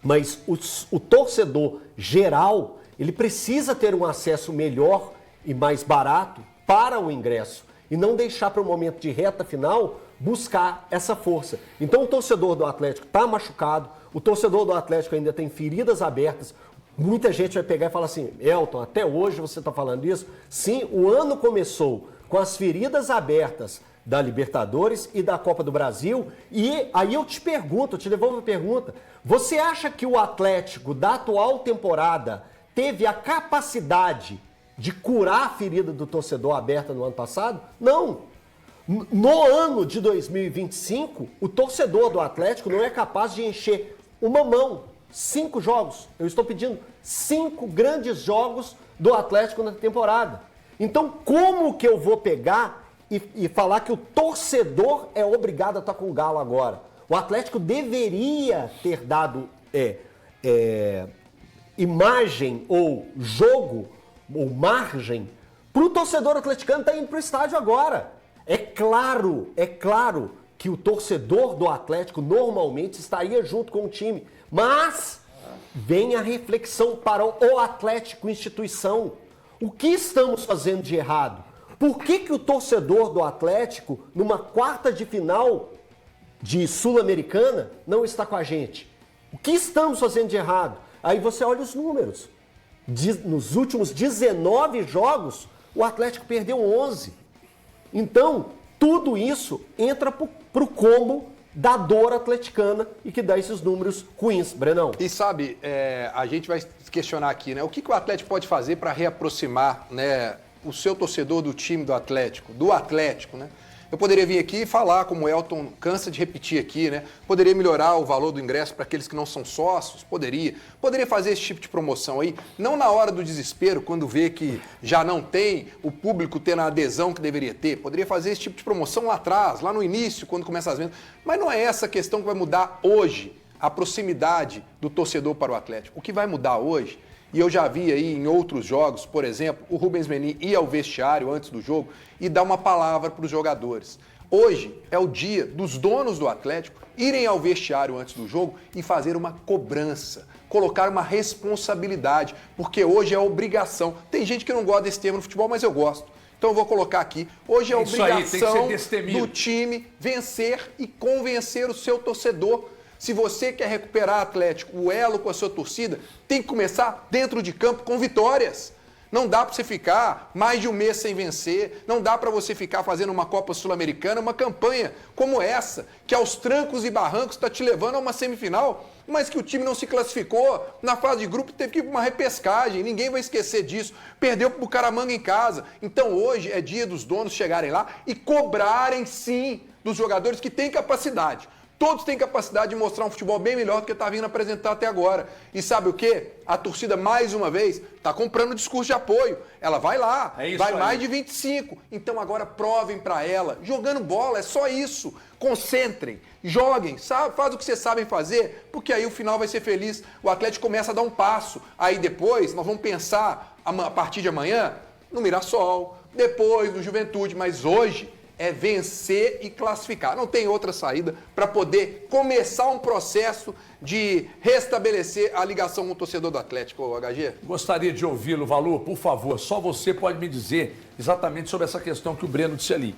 H: mas o torcedor geral, ele precisa ter um acesso melhor e mais barato para o ingresso e não deixar para o momento de reta final buscar essa força. Então o torcedor do Atlético está machucado, o torcedor do Atlético ainda tem feridas abertas. Muita gente vai pegar e falar assim, Elton, até hoje você está falando isso? Sim, o ano começou com as feridas abertas da Libertadores e da Copa do Brasil. E aí eu te pergunto, eu te devolvo a pergunta, você acha que o Atlético da atual temporada teve a capacidade de curar a ferida do torcedor aberta no ano passado? Não. No ano de 2025, o torcedor do Atlético não é capaz de encher uma mão. 5 jogos. Eu estou pedindo 5 grandes jogos do Atlético na temporada. Então, como que eu vou pegar e falar que o torcedor é obrigado a estar com o Galo agora? O Atlético deveria ter dado imagem ou jogo ou margem para o torcedor atleticano estar indo para o estádio agora. É claro que o torcedor do Atlético normalmente estaria junto com o time, mas vem a reflexão para o Atlético instituição. O que estamos fazendo de errado? Por que o torcedor do Atlético, numa quarta de final de Sul-Americana, não está com a gente? O que estamos fazendo de errado? Aí você olha os números. Nos últimos 19 jogos, o Atlético perdeu 11. Então, tudo isso entra para o combo da dor atleticana e que dá esses números ruins, Brenão.
G: E sabe, a gente vai questionar aqui, né? O que o Atlético pode fazer para reaproximar, né, o seu torcedor do time do Atlético, né? Eu poderia vir aqui e falar, como o Elton cansa de repetir aqui, né? Poderia melhorar o valor do ingresso para aqueles que não são sócios? Poderia. Poderia fazer esse tipo de promoção aí, não na hora do desespero, quando vê que já não tem o público tendo a adesão que deveria ter. Poderia fazer esse tipo de promoção lá atrás, lá no início, quando começa as vendas. Mas não é essa questão que vai mudar hoje, a proximidade do torcedor para o Atlético. O que vai mudar hoje, e eu já vi aí em outros jogos, por exemplo, o Rubens Menin ir ao vestiário antes do jogo e dar uma palavra para os jogadores. Hoje é o dia dos donos do Atlético irem ao vestiário antes do jogo e fazer uma cobrança, colocar uma responsabilidade, porque hoje é obrigação. Tem gente que não gosta desse termo no futebol, mas eu gosto. Então eu vou colocar aqui. Hoje é obrigação do time vencer e convencer o seu torcedor. Se você quer recuperar, Atlético, o elo com a sua torcida, tem que começar dentro de campo com vitórias. Não dá para você ficar mais de um mês sem vencer, não dá para você ficar fazendo uma Copa Sul-Americana, uma campanha como essa, que aos trancos e barrancos está te levando a uma semifinal, mas que o time não se classificou, na fase de grupo teve que ir para uma repescagem, ninguém vai esquecer disso, perdeu para o Bucaramanga em casa. Então hoje é dia dos donos chegarem lá e cobrarem sim dos jogadores que têm capacidade. Todos têm capacidade de mostrar um futebol bem melhor do que está vindo apresentar até agora. E sabe o quê? A torcida, mais uma vez, está comprando discurso de apoio. Ela vai lá, vai mais de 25. Então agora provem para ela, jogando bola, é só isso. Concentrem, joguem, sabe? Faz o que vocês sabem fazer, porque aí o final vai ser feliz. O Atlético começa a dar um passo. Aí depois nós vamos pensar, a partir de amanhã, no Mirassol, depois no Juventude, mas hoje é vencer e classificar. Não tem outra saída para poder começar um processo de restabelecer a ligação com o torcedor do Atlético, HG.
F: Gostaria de ouvi-lo, Valu, por favor. Só você pode me dizer exatamente sobre essa questão que o Breno disse ali.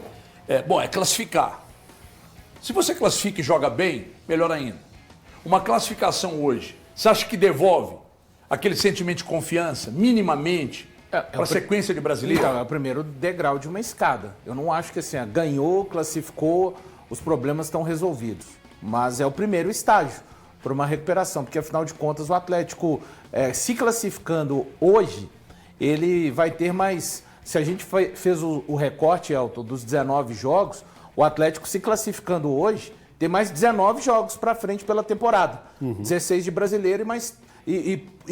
F: É classificar. Se você classifica e joga bem, melhor ainda. Uma classificação hoje, você acha que devolve aquele sentimento de confiança, minimamente, para a sequência de brasileiro?
J: Então, é o primeiro degrau de uma escada. Eu não acho que assim, ganhou, classificou, os problemas estão resolvidos. Mas é o primeiro estágio para uma recuperação, porque afinal de contas o Atlético, se classificando hoje, ele vai ter mais... Se a gente fez o recorte, Elton, dos 19 jogos, o Atlético se classificando hoje tem mais 19 jogos para frente pela temporada. 16 de brasileiro e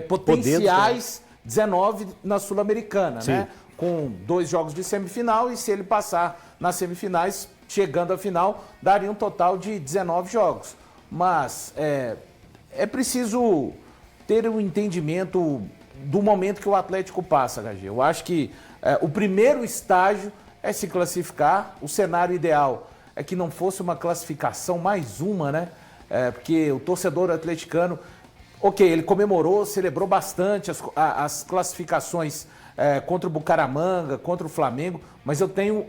J: potenciais 19 na Sul-Americana, né? Com 2 jogos de semifinal e se ele passar nas semifinais, chegando à final, daria um total de 19 jogos. Mas é preciso ter um entendimento do momento que o Atlético passa, HG. Eu acho que o primeiro estágio é se classificar. O cenário ideal é que não fosse uma classificação, mais uma, né? Porque o torcedor atleticano, ok, ele comemorou, celebrou bastante as classificações contra o Bucaramanga, contra o Flamengo, mas eu tenho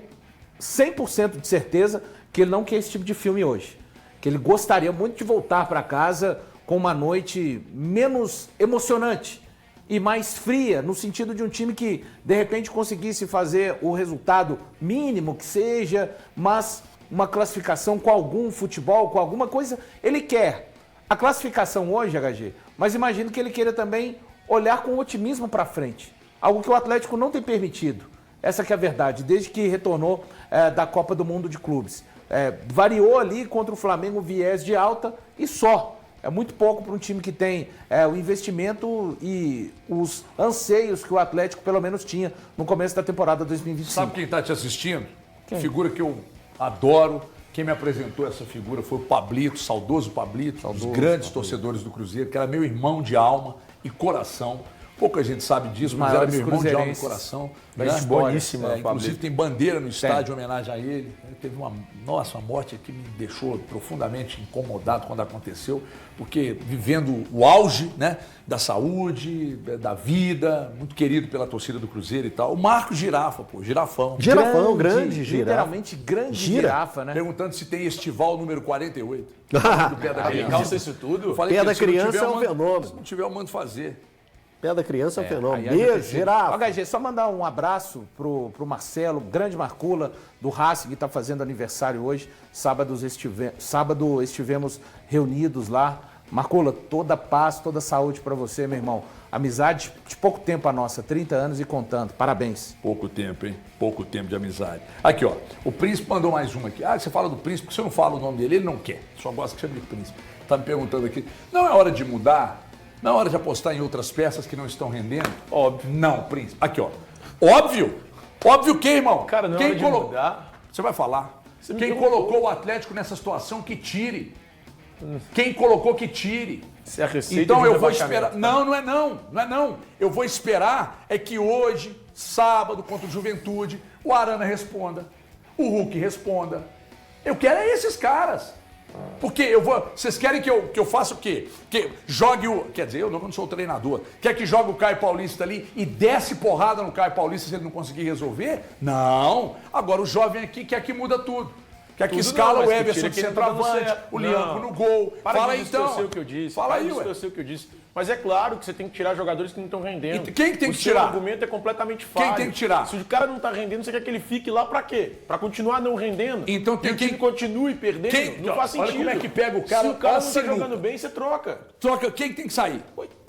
J: 100% de certeza que ele não quer esse tipo de filme hoje. Que ele gostaria muito de voltar para casa com uma noite menos emocionante e mais fria, no sentido de um time que, de repente, conseguisse fazer o resultado mínimo que seja, mas uma classificação com algum futebol, com alguma coisa, ele quer. A classificação hoje, HG, mas imagino que ele queira também olhar com otimismo para frente, algo que o Atlético não tem permitido. Essa que é a verdade, desde que retornou da Copa do Mundo de Clubes. Variou ali contra o Flamengo viés de alta e só. É muito pouco para um time que tem o investimento e os anseios que o Atlético pelo menos tinha no começo da temporada 2025.
F: Sabe quem está te assistindo?
J: Quem?
F: Figura que eu adoro. Quem me apresentou essa figura foi o Pablito, saudoso Pablito, um dos grandes torcedores do Cruzeiro, que era meu irmão de alma e coração. Pouca gente sabe disso, mas era meu irmão de alma e coração.
I: Gente boníssima,
F: inclusive tem bandeira no estádio em homenagem a ele. Ele teve uma morte que me deixou profundamente incomodado quando aconteceu, porque vivendo o auge, né, da saúde, da vida, muito querido pela torcida do Cruzeiro e tal. O Marcos Girafa, girafão.
H: Girafão, grande girafa.
J: Literalmente grande girafa, né?
F: Perguntando se tem estival número 48.
I: Do pé da criança. Calça isso tudo?
H: Pé da criança é um fenômeno.
F: Se não tiver, eu mando fazer.
H: Pé da criança é um fenômeno. Beijo, girafa.
J: HG, só mandar um abraço pro Marcelo, grande Marcula, do Racing, que está fazendo aniversário hoje. Sábado estivemos reunidos lá. Marcula, toda paz, toda saúde para você, meu irmão. Amizade de pouco tempo a nossa, 30 anos e contando. Parabéns.
F: Pouco tempo, hein? Pouco tempo de amizade. Aqui, ó. O Príncipe mandou mais uma aqui. Você fala do Príncipe, porque você não fala o nome dele, ele não quer. Só gosta que chame de Príncipe. Tá me perguntando aqui. Não é hora de mudar? Não é hora de apostar em outras peças que não estão rendendo?
I: Óbvio.
F: Não, Príncipe. Aqui, ó. Óbvio? Óbvio o quê, irmão?
I: Cara, não é hora de mudar.
F: Você vai falar. Quem colocou o Atlético nessa situação, que tire. Quem colocou, que tire.
I: Se é a receita
F: então eu vou esperar. Não é não. Eu vou esperar que hoje, sábado, contra o Juventude, o Arana responda, o Hulk responda. Eu quero esses caras. Porque vocês querem que eu faça o quê? Que jogue o... Quer dizer, eu não sou o treinador. Quer que jogue o Caio Paulista ali e desce porrada no Caio Paulista se ele não conseguir resolver? Não. Agora o jovem aqui quer que muda tudo. Quer que escala o Everson de centroavante, o Lianco no gol. Fala aí então.
I: Eu sei o que eu disse.
F: Fala aí,
I: eu sei o que eu disse. Mas é claro que você tem que tirar jogadores que não estão rendendo.
F: E quem tem que tirar?
I: O argumento é completamente falho.
F: Quem tem que tirar?
I: Se o cara não está rendendo, você quer que ele fique lá para quê? Para continuar não rendendo?
F: Então tem
I: que continue perdendo? Não faz sentido.
F: Olha como é que pega o cara.
I: Se o cara não está jogando bem, você troca.
F: Troca. Quem tem que sair?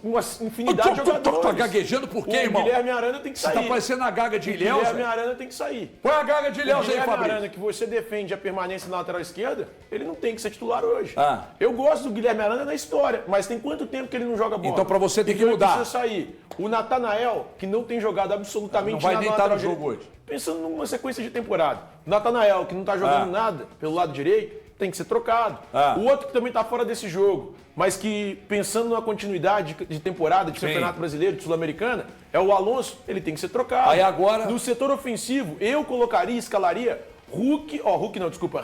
I: Uma infinidade de jogadores.
F: Tá gaguejando por quê, irmão?
I: O Guilherme Arana tem que sair.
F: Você tá parecendo a gaga de Ilhéus.
I: O Guilherme Arana tem que sair.
F: Põe a gaga de Ilhéus aí, Fabrício. O
I: Guilherme Arana, que você defende a permanência na lateral esquerda, ele não tem que ser titular hoje. Eu gosto do Guilherme Arana na história, mas tem quanto tempo que ele não joga bola?
F: Então pra você tem que mudar.
I: Precisa sair. O Natanael, que não tem jogado absolutamente
F: nada. Não vai nem estar no jogo hoje.
I: Pensando numa sequência de temporada. O Natanael, que não tá jogando nada pelo lado direito, tem que ser trocado. O outro que também tá fora desse jogo, mas que pensando na continuidade de temporada de Campeonato Brasileiro, de Sul-Americana, é o Alonso, ele tem que ser trocado.
F: Aí agora...
I: No setor ofensivo, eu colocaria, escalaria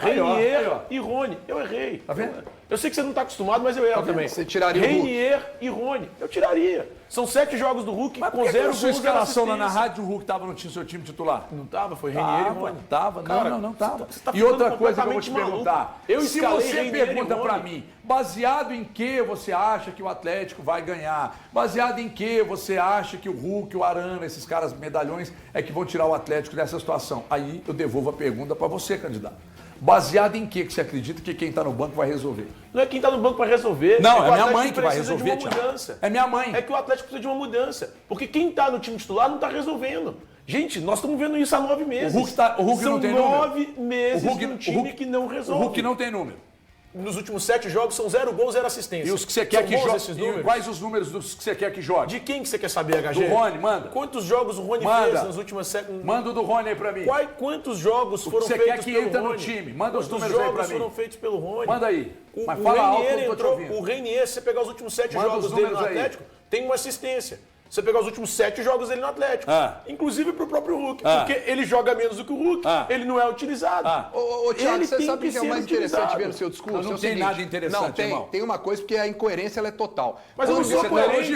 I: Reinier e Rony. Eu errei.
F: Tá vendo?
I: Eu sei que você não está acostumado, mas eu erro também.
G: Você tiraria
I: Reinier e Rony. Eu tiraria. São 7 jogos do Hulk
F: mas
I: com 0 gols.
F: Sua escalação lá na rádio, o Hulk estava no seu time titular?
I: Não estava, foi Reinier e Rony.
F: Tava. Não tava.
I: Você tá
F: e outra coisa que eu vou te perguntar.
I: Se
F: você pergunta para mim, baseado em que você acha que o Atlético vai ganhar? Baseado em que você acha que o Hulk, o Arana, esses caras medalhões é que vão tirar o Atlético dessa situação? Aí eu devolvo a pergunta para você, candidato. Baseado em que você acredita que quem está no banco vai resolver?
I: Não é quem está no banco vai resolver.
F: Não, é minha mãe que vai resolver,
I: mudança.
F: É minha mãe.
I: É que o Atlético precisa de uma mudança. Porque quem está no time titular não está resolvendo. Gente, nós estamos vendo isso há 9 meses.
F: O Hulk
I: São
F: não tem número.
I: 9 meses de um time que não resolve.
F: O Hulk não tem número.
I: Nos últimos 7 jogos são 0 gols, 0 assistência.
F: E os que você quer que jogue? Quais os números dos que você quer que jogue?
I: De quem que você quer saber, HG?
F: Do Rony, manda.
I: Quantos jogos o Rony fez nas últimas 7...
F: Manda o do Rony aí pra mim.
I: Quantos jogos foram feitos pelo Rony? Você quer que entra no time?
F: Manda os números aí pra mim.
I: Quantos jogos foram feitos pelo Rony?
F: Manda aí. Mas fala alto, eu não tô te ouvindo.
I: O Reinier, se você pegar os últimos 7 jogos dele no Atlético, tem uma assistência. Você pegar os últimos 7 jogos dele no Atlético. Inclusive pro próprio Hulk. Porque ele joga menos do que o Hulk, ele não é utilizado.
G: Ô, Thiago,
I: Ele
G: você
I: tem
G: sabe o que é
I: ser
G: mais interessante
I: utilizado.
G: ver no seu discurso?
F: Não
G: É o
F: tem
G: seguinte,
F: nada interessante,
G: Não, tem uma coisa, porque a incoerência ela é total.
I: Mas eu não sou coerente.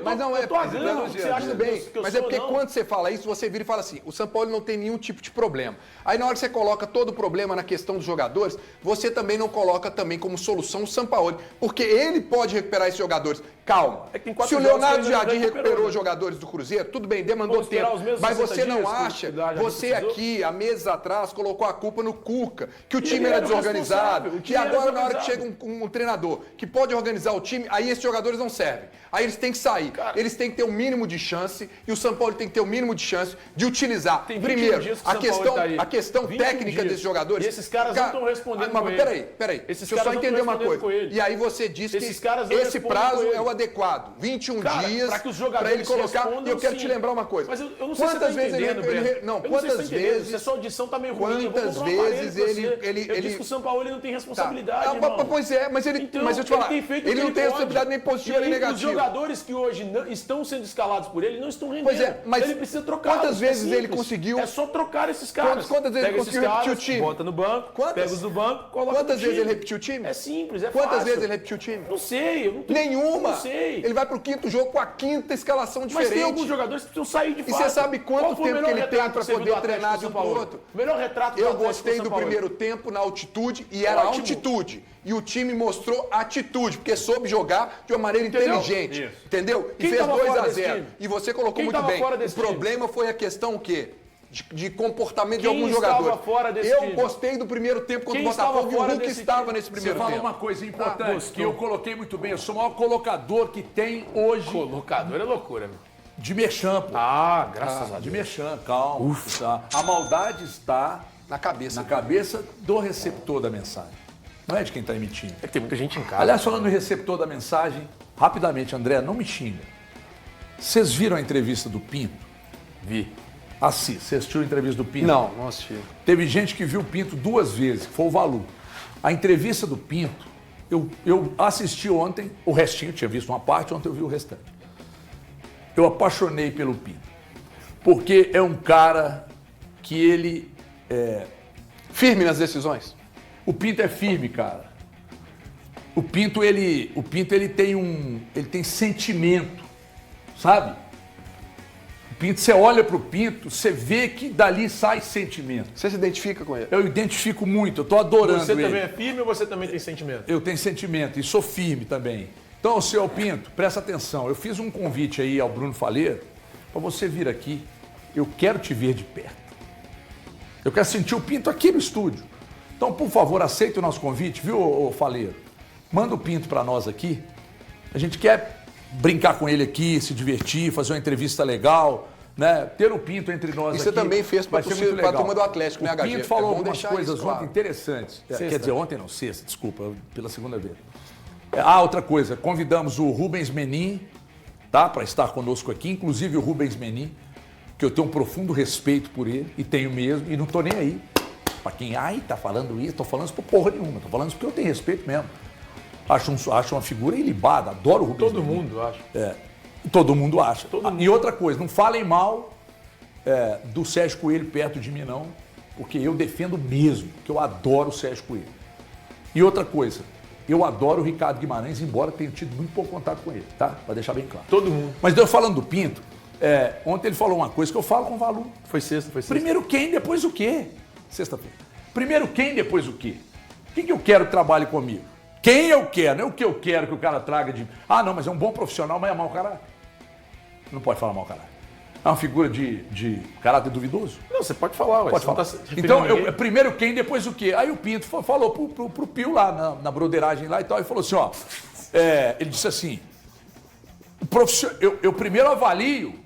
G: Mas não é,
I: Não, você acha
G: tudo bem.
I: que eu
G: Mas
I: sou,
G: é porque
I: não?
G: quando você fala isso, você vira e fala assim, o São Paulo não tem nenhum tipo de problema. Aí na hora que você coloca todo o problema na questão dos jogadores, você também não coloca também como solução o Sampaoli, porque ele pode recuperar esses jogadores. Calma.
I: É que tem 4
G: Se o
I: jogos
G: Leonardo
I: que ele não
G: Jardim recuperou
I: né?
G: os jogadores do Cruzeiro, tudo bem, demandou
I: Vamos esperar
G: tempo.
I: os mesmos
G: Mas
I: 60
G: você não
I: dias
G: acha,
I: que já
G: você
I: precisou?
G: aqui, há meses atrás, colocou a culpa no Cuca, que o
I: Ele
G: time era
I: era o
G: desorganizado,
I: responsável, o
G: que
I: time era
G: agora na hora que chega
I: desorganizado.
G: um treinador que pode organizar o time, aí esses jogadores não servem. Aí eles têm que sair. Eles têm que ter o mínimo de chance e o São Paulo tem que ter o mínimo de chance de utilizar.
I: Tem 21
G: Primeiro,
I: dias que o
G: a
I: São Paulo
G: questão,
I: tá aí.
G: a questão
I: 21
G: técnica
I: dias.
G: desses jogadores.
I: E esses caras não estão respondendo
G: mas
I: com ele.
G: peraí.
I: Esses
G: Deixa eu só
I: caras não
G: entender
I: estão
G: uma
I: respondendo
G: coisa.
I: com ele.
G: E aí você disse
I: Esses
G: que
I: caras não
G: esse
I: respondem
G: prazo
I: com ele.
G: é o adequado. 21
I: Cara,
G: dias
I: pra que os
G: para
I: jogadores
G: ele colocar.
I: respondam,
G: E eu quero
I: sim.
G: te lembrar uma coisa.
I: Mas eu não sei se você
G: Quantas
I: tá
G: vezes
I: entendendo,
G: ele
I: Breno.
G: não,
I: Eu não sei se
G: quantas
I: você tá entendendo.
G: vezes
I: Se a sua audição tá meio ruim, eu vou
G: quantas
I: comprar um aparelho
G: vezes
I: pra você.
G: ele
I: Eu disse que o São Paulo ele não tem responsabilidade,
G: Tá.
I: irmão.
G: Pois é, mas ele,
I: Então,
G: mas eu te falar,
I: tem feito o
G: ele
I: que
G: não tem
I: pode.
G: responsabilidade nem positiva
I: E
G: nem
I: aí,
G: negativa.
I: Os jogadores que hoje não estão sendo escalados por ele não estão rendendo.
G: Pois é, mas
I: ele precisa trocar.
G: quantas vezes ele conseguiu-
I: É só trocar esses caras.
G: Quantas vezes
I: Pega
G: ele
I: esses
G: conseguiu
I: caras,
G: repetir o time?
I: Bota no banco, pega os do banco, coloca
G: Quantas
I: no
G: vezes
I: time.
G: ele repetiu o time?
I: É simples, é
G: Quantas
I: fácil.
G: vezes ele repetiu o time?
I: Não sei, eu não tenho.
G: Nenhuma.
I: Não sei.
G: Ele vai pro quinto jogo com a quinta escalação
I: Mas
G: diferente.
I: tem alguns jogadores que precisam sair de
G: E
I: fato.
G: você sabe quanto
I: Qual foi o
G: tempo que
I: melhor
G: ele tem
I: retrato
G: para
I: que você viu
G: poder
I: do Atlético
G: treinar
I: do
G: de um
I: São
G: pro
I: Paulo?
G: outro?
I: O melhor retrato do
G: Eu
I: Atlético
G: gostei
I: São
G: do
I: Paulo.
G: primeiro tempo na altitude e era
I: Ótimo.
G: altitude. E o time mostrou atitude, porque soube jogar de uma maneira
I: Entendeu?
G: inteligente.
I: Isso.
G: Entendeu? E
I: Quem
G: fez
I: tava
G: 2
I: fora
G: a
I: desse
G: 0.
I: time?
G: E você colocou
I: Quem
G: muito
I: tava
G: bem.
I: fora
G: O
I: desse
G: problema foi a questão o quê? De comportamento de
I: Quem
G: alguns
I: estava
G: jogadores.
I: fora desse
G: Eu
I: time?
G: gostei do primeiro tempo contra
I: Quem
G: o Botafogo
I: estava
G: e o
I: fora
G: Hulk
I: desse
G: estava
I: time?
G: nesse
F: Você
G: primeiro
F: falou
G: tempo.
F: uma coisa importante,
I: gostou.
F: que eu coloquei muito bem. Eu sou o maior colocador que tem hoje
I: Colocador é loucura, meu.
F: de merchan, pô.
I: Graças a
F: De
I: Deus.
F: merchan, calma. Tá? A maldade está
G: Na cabeça.
F: na cabeça do receptor da mensagem. Não é de quem está emitindo.
I: É que tem muita gente em casa.
F: Aliás, falando no receptor da mensagem, rapidamente, André, não me xinga. Vocês viram a entrevista do Pinto?
I: Vi.
F: Você assistiu a entrevista do Pinto?
G: Não assisti.
F: Teve gente que viu o Pinto 2 vezes, que foi o Valu. A entrevista do Pinto, eu assisti ontem, o restinho, tinha visto uma parte, ontem eu vi o restante. Eu apaixonei pelo Pinto. Porque é um cara que ele...
G: Firme nas decisões.
F: O Pinto é firme, cara. O Pinto, ele tem sentimento, sabe? O Pinto, você olha pro Pinto, você vê que dali sai sentimento.
G: Você se identifica com ele?
F: Eu identifico muito, eu tô adorando
I: Você
F: ele.
I: também é firme ou você também tem sentimento?
F: Eu tenho sentimento e sou firme também. Então, senhor Pinto, presta atenção. Eu fiz um convite aí ao Bruno Faleiro para você vir aqui. Eu quero te ver de perto. Eu quero sentir o Pinto aqui no estúdio. Então, por favor, aceite o nosso convite, viu, ô Faleiro? Manda o Pinto para nós aqui. A gente quer brincar com ele aqui, se divertir, fazer uma entrevista legal, né? Ter o Pinto entre nós
G: E
F: aqui.
G: você também fez para
F: vai ser muito
G: a
F: legal.
G: turma do Atlético, né,
F: O
G: HG?
F: Pinto falou
G: É bom
F: algumas
G: deixar
F: coisas
G: isso claro.
F: ontem interessantes.
I: Sexta.
F: Quer dizer, ontem não, sexta, desculpa, pela segunda vez. Outra coisa, convidamos o Rubens Menin, tá? Para estar conosco aqui, inclusive o Rubens Menin, que eu tenho um profundo respeito por ele, e tenho mesmo, e não tô nem aí. Pra quem, tá falando isso, tô falando isso por porra nenhuma, tô falando isso porque eu tenho respeito mesmo. Acho uma figura ilibada, adoro o Rubens
I: Todo
F: Menin.
I: mundo, acho.
F: Todo mundo acha. E outra coisa, não falem mal do Sérgio Coelho perto de mim, não, porque eu defendo mesmo, que eu adoro o Sérgio Coelho. E outra coisa, eu adoro o Ricardo Guimarães, embora tenha tido muito pouco contato com ele, tá? Pra deixar bem claro.
I: Todo mundo.
F: Mas eu falando do Pinto, ontem ele falou uma coisa que eu falo com o Valu.
I: Foi sexta.
F: Primeiro quem, depois o quê? Sexta-feira. Primeiro quem, depois o quê? Quem que eu quero que trabalhe comigo? Quem eu quero, não é o que eu quero que o cara traga de... não, mas é um bom profissional, mas é mau caráter. Não pode falar mau caráter. É uma figura de caráter duvidoso?
I: Não, você pode falar, ué.
F: Pode
I: Você não
F: falar.
I: tá se referindo
F: Então,
I: a ninguém.
F: primeiro quem, depois o quê? Aí o Pinto falou pro Pio lá, na broderagem lá e tal, e falou assim, ele disse assim, eu primeiro avalio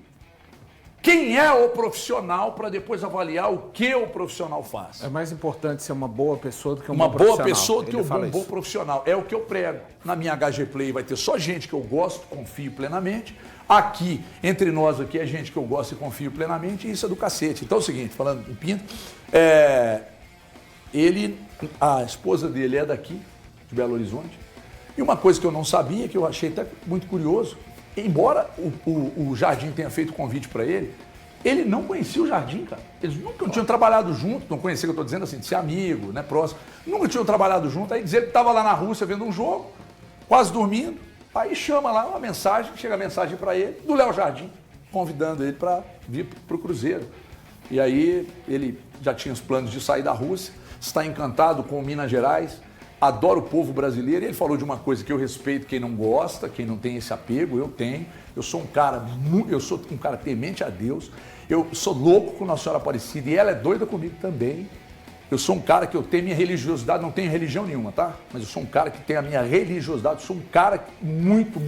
F: quem é o profissional para depois avaliar o que o profissional faz.
J: É mais importante ser uma boa pessoa do que
F: Uma
J: bom
F: boa
J: profissional.
F: pessoa do que
J: Ele
F: um
J: fala
F: bom
J: isso.
F: profissional. É o que eu prego. Na minha HG Play vai ter só gente que eu gosto, confio plenamente. Aqui, entre nós aqui, é gente que eu gosto e confio plenamente, e isso é do cacete. Então é o seguinte, falando do Pinto, a esposa dele é daqui, de Belo Horizonte. E uma coisa que eu não sabia, que eu achei até muito curioso, embora o Jardim tenha feito convite para ele não conhecia o Jardim, cara. Eles nunca tinham trabalhado junto, não conhecia, que eu estou dizendo assim, de ser amigo, né, próximo. Nunca tinham trabalhado junto. Aí dizer que estava lá na Rússia vendo um jogo, quase dormindo. Aí chama lá uma mensagem, chega a mensagem para ele, do Léo Jardim, convidando ele para vir para o Cruzeiro. E aí ele já tinha os planos de sair da Rússia, está encantado com Minas Gerais, adora o povo brasileiro. E ele falou de uma coisa que eu respeito, quem não gosta, quem não tem esse apego, eu tenho. Eu sou um cara temente a Deus. Eu sou louco com Nossa Senhora Aparecida e ela é doida comigo também. Eu sou um cara que eu tenho minha religiosidade, não tenho religião nenhuma, tá? Mas eu sou um cara que tem a minha religiosidade, sou um cara muito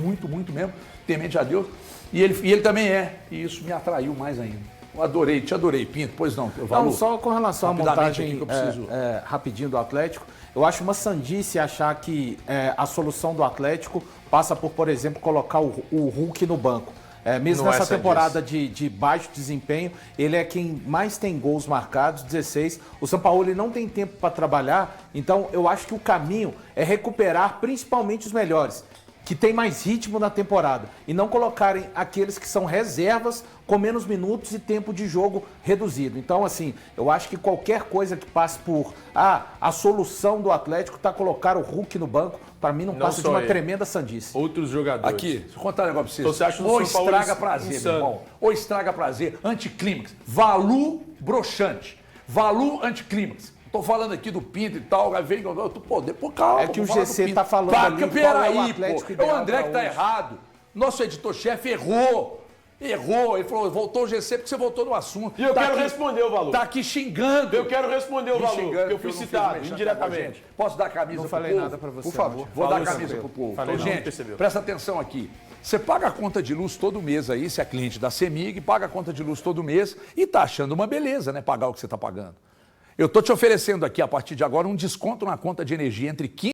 F: mesmo, temente a Deus. E ele também é, e isso me atraiu mais ainda. Eu te adorei, Pinto, pois não, Valu.
J: Não, só com relação à montagem rapidinho do Atlético, eu acho uma sandice achar que a solução do Atlético passa por exemplo, colocar o Hulk no banco. Mesmo nessa temporada de baixo desempenho, ele é quem mais tem gols marcados, 16. O Sampaoli não tem tempo para trabalhar, então eu acho que o caminho é recuperar principalmente os melhores, que tem mais ritmo na temporada, e não colocarem aqueles que são reservas com menos minutos e tempo de jogo reduzido. Então, assim, eu acho que qualquer coisa que passe por a solução do Atlético tá colocar o Hulk no banco, para mim não passa de uma tremenda sandice.
I: Outros jogadores.
F: Aqui, deixa eu contar um negócio pra vocês.
I: Então, você acha
F: ou estraga prazer, meu irmão. Ou estraga prazer, anticlímax. Valu broxante. Valu anticlímax. Tô falando aqui do Pinto e tal, aí vem eu tô poder. Pô, calma.
J: É que o GC tá falando ali,
F: peraí, pô. É o André que tá errado. Nosso editor-chefe errou. Ele falou, voltou o GC porque você voltou no assunto.
I: E eu quero responder o Valu.
F: Tá aqui xingando.
I: Eu quero responder o Valu, porque eu fui citado indiretamente.
F: Posso dar a camisa pro povo?
J: Não falei nada pra você.
F: Por favor, vou dar a camisa pro povo. Então, gente, presta atenção aqui. Você paga a conta de luz todo mês aí, se é cliente da CEMIG, paga a conta de luz todo mês e tá achando uma beleza, né, pagar o que você tá pagando. Eu tô te oferecendo aqui, a partir de agora, um desconto na conta de energia entre 15